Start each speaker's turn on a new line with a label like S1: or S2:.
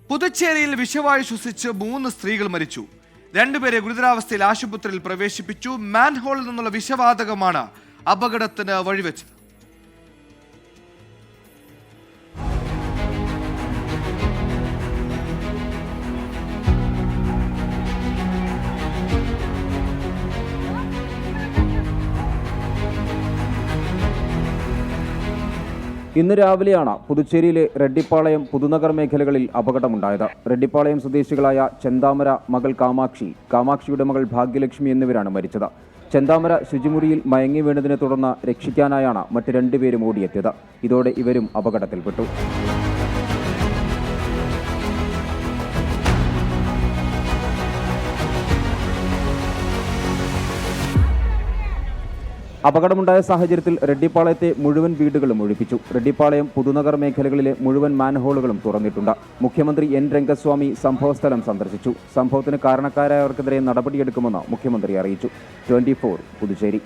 S1: പുതുച്ചേരിയിൽ വിഷവായു ശ്വസിച്ച് 3 സ്ത്രീകൾ മരിച്ചു. 2 പേരെ ഗുരുതരാവസ്ഥയിൽ ആശുപത്രിയിൽ പ്രവേശിപ്പിച്ചു. മാൻഹോളിൽ നിന്നുള്ള വിഷവാതകമാണ് അപകടത്തിന് വഴിവെച്ചത്.
S2: ഇന്ന് രാവിലെയാണ് പുതുച്ചേരിയിലെ റെഡ്ഡിപ്പാളയം പുതുനഗർ മേഖലകളിൽ അപകടമുണ്ടായത്. റെഡ്ഡിപ്പാളയം സ്വദേശികളായ ചെന്താമര മകൾ കാമാക്ഷിയുടെ മകൾ ഭാഗ്യലക്ഷ്മി എന്നിവരാണ് മരിച്ചത്. ചെന്താമര ശുചിമുറിയിൽ മയങ്ങി വീണതിനെ തുടർന്ന് രക്ഷിക്കാനായാണ് മറ്റ് 2 പേരും ഓടിയെത്തിയത്. ഇതോടെ ഇവരും അപകടത്തിൽപ്പെട്ടു. അപകടമുണ്ടായ സാഹചര്യത്തിൽ റെഡ്ഡിപ്പാളയത്തെ മുഴുവൻ വീടുകളും ഒഴിപ്പിച്ചു. റെഡ്ഡിപ്പാളയം പുതുനഗർ മേഖലകളിലെ മുഴുവൻ മാൻഹോളുകളും തുറന്നിട്ടുണ്ട്. മുഖ്യമന്ത്രി എൻ രംഗസ്വാമി സംഭവസ്ഥലം സന്ദർശിച്ചു. സംഭവത്തിന് കാരണക്കാരായവർക്കെതിരെ നടപടിയെടുക്കുമെന്ന് മുഖ്യമന്ത്രി അറിയിച്ചു. 24 പുതുച്ചേരി.